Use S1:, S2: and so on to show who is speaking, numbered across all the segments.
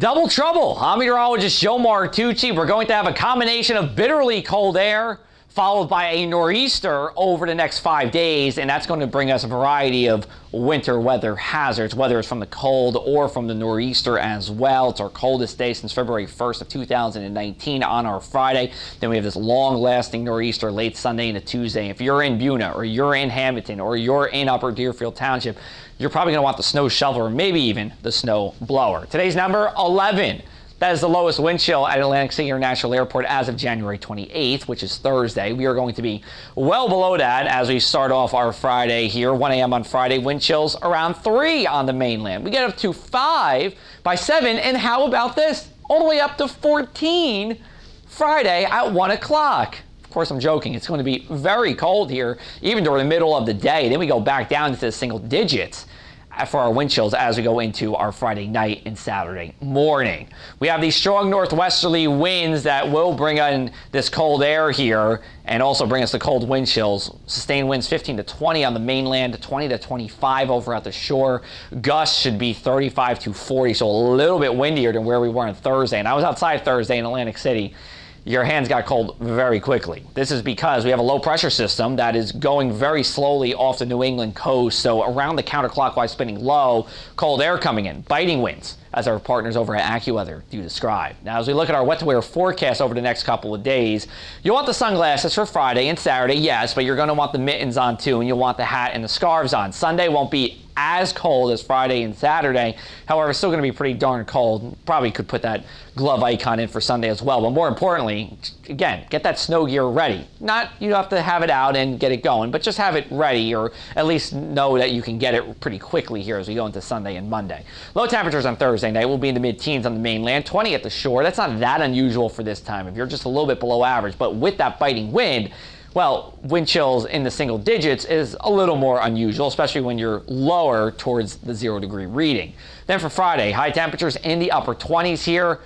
S1: Double trouble. I'm meteorologist Joe Martucci. We're going to have a combination of bitterly cold air followed by a nor'easter over the next 5 days, and that's going to bring us a variety of winter weather hazards, whether it's from the cold or from the nor'easter as well. It's our coldest day since February 1st of 2019 on our Friday. Then we have this long-lasting nor'easter late Sunday into Tuesday. If you're in Buna or you're in Hamilton or you're in Upper Deerfield Township, you're probably going to want the snow shoveler or maybe even the snow blower. Today's number 11. That is the lowest wind chill at Atlantic City International Airport as of January 28th, which is Thursday. We are going to be well below that as we start off our Friday here. 1 a.m. on Friday, wind chills around 3 on the mainland. We get up to 5 by 7, and how about this? All the way up to 14 Friday at 1 o'clock. Of course, I'm joking. It's going to be very cold here, even during the middle of the day. Then we go back down into the single digits for our wind chills as we go into our Friday night and Saturday morning. We have these strong northwesterly winds that will bring in this cold air here and also bring us the cold wind chills. Sustained winds 15 to 20 on the mainland, 20 to 25 over at the shore. Gusts should be 35 to 40, so a little bit windier than where we were on Thursday. And I was outside Thursday in Atlantic City. Your hands got cold very quickly. This is because we have a low pressure system that is going very slowly off the New England coast. So around the counterclockwise spinning low, cold air coming in, biting winds, as our partners over at AccuWeather do describe. Now, as we look at our wet to wear forecast over the next couple of days, you'll want the sunglasses for Friday and Saturday, yes, but you're going to want the mittens on too, and you'll want the hat and the scarves on. Sunday won't be as cold as Friday and Saturday. However, it's still going to be pretty darn cold. Probably could put that glove icon in for Sunday as well. But more importantly, again, get that snow gear ready. Not you have to have it out and get it going, but just have it ready, or at least know that you can get it pretty quickly here as we go into Sunday and Monday. Low temperatures on Thursday night will be in the mid-teens on the mainland, 20 at the shore. That's not that unusual for this time if you're just a little bit below average. But with that biting wind, well, wind chills in the single digits is a little more unusual, especially when you're lower towards the 0-degree reading. Then for Friday, high temperatures in the upper 20s here.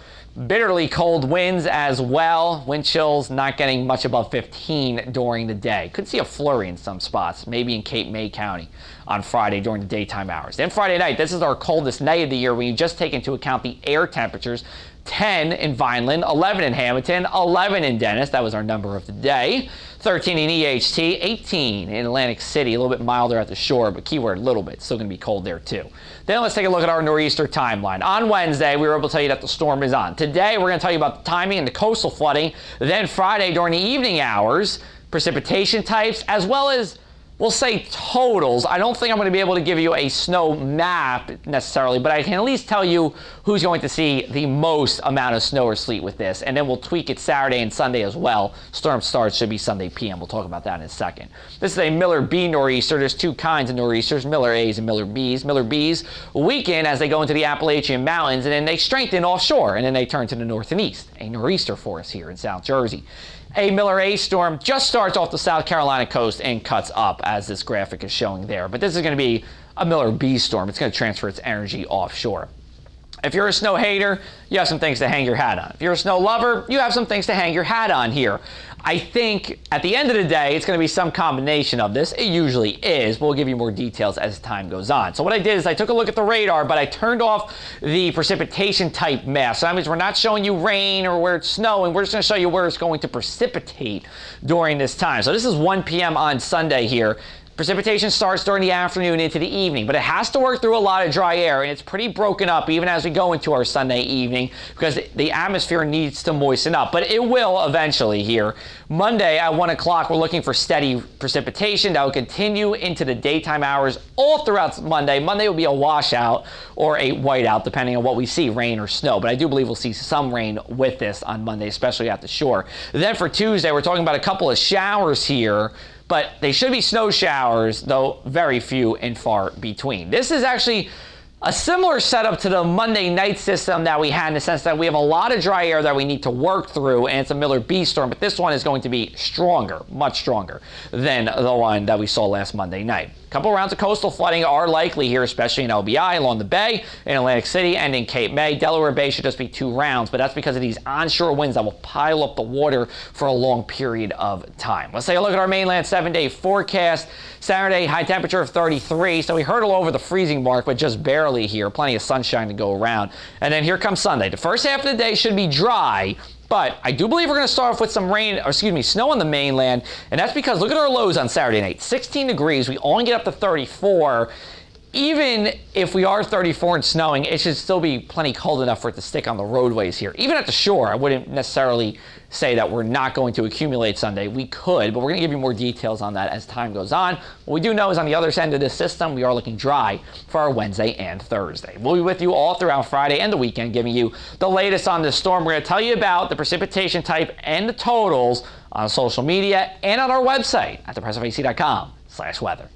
S1: Bitterly cold winds as well. Wind chills not getting much above 15 during the day. Could see a flurry in some spots, maybe in Cape May County on Friday during the daytime hours. Then Friday night, this is our coldest night of the year when you just take into account the air temperatures. 10 in Vineland, 11 in Hamilton, 11 in Dennis. That was our number of the day. 13 in EHT, 18 in Atlantic City. A little bit milder at the shore, but keyword a little bit. Still going to be cold there too. Then let's take a look at our nor'easter timeline. On Wednesday, we were able to tell you that the storm is on. Today, we're going to tell you about the timing and the coastal flooding. Then Friday, during the evening hours, precipitation types, as well as we'll say totals. I don't think I'm going to be able to give you a snow map necessarily, but I can at least tell you who's going to see the most amount of snow or sleet with this. And then we'll tweak it Saturday and Sunday as well. Storm starts should be Sunday PM. We'll talk about that in a second. This is a Miller B nor'easter. There's two kinds of nor'easters, Miller A's and Miller B's. Miller B's weaken as they go into the Appalachian Mountains, and then they strengthen offshore, and then they turn to the north and east. A nor'easter for us here in South Jersey. A Miller A storm just starts off the South Carolina coast and cuts up, as this graphic is showing there. But this is going to be a Miller B storm. It's going to transfer its energy offshore. If you're a snow hater, you have some things to hang your hat on. If you're a snow lover, you have some things to hang your hat on here. I think at the end of the day, it's going to be some combination of this. It usually is, but we'll give you more details as time goes on. So what I did is I took a look at the radar, but I turned off the precipitation type mask. So that means we're not showing you rain or where it's snowing. We're just going to show you where it's going to precipitate during this time. So this is 1 p.m. on Sunday here. Precipitation starts during the afternoon into the evening, but it has to work through a lot of dry air, and it's pretty broken up even as we go into our Sunday evening because the atmosphere needs to moisten up, but it will eventually here. Monday at 1 o'clock, we're looking for steady precipitation that will continue into the daytime hours all throughout Monday. Monday will be a washout or a whiteout, depending on what we see, rain or snow, but I do believe we'll see some rain with this on Monday, especially at the shore. Then for Tuesday, we're talking about a couple of showers here, but they should be snow showers, though very few and far between. This is actually a similar setup to the Monday night system that we had, in the sense that we have a lot of dry air that we need to work through, and it's a Miller B storm, but this one is going to be stronger, much stronger than the one that we saw last Monday night. A couple rounds of coastal flooding are likely here, especially in LBI, along the bay, in Atlantic City, and in Cape May. Delaware Bay should just be 2 rounds, but that's because of these onshore winds that will pile up the water for a long period of time. Let's take a look at our mainland 7-day forecast. Saturday, high temperature of 33, so we hurdle over the freezing mark, but just barely early here. Plenty of sunshine to go around. And then here comes Sunday. The first half of the day should be dry, but I do believe we're going to start off with some snow on the mainland, and that's because look at our lows on Saturday night. 16 degrees. We only get up to 34. Even if we are 34 and snowing, it should still be plenty cold enough for it to stick on the roadways here. Even at the shore, I wouldn't necessarily say that we're not going to accumulate Sunday. We could, but we're going to give you more details on that as time goes on. What we do know is on the other end of this system, we are looking dry for our Wednesday and Thursday. We'll be with you all throughout Friday and the weekend, giving you the latest on this storm. We're going to tell you about the precipitation type and the totals on social media and on our website at thepressofac.com/weather.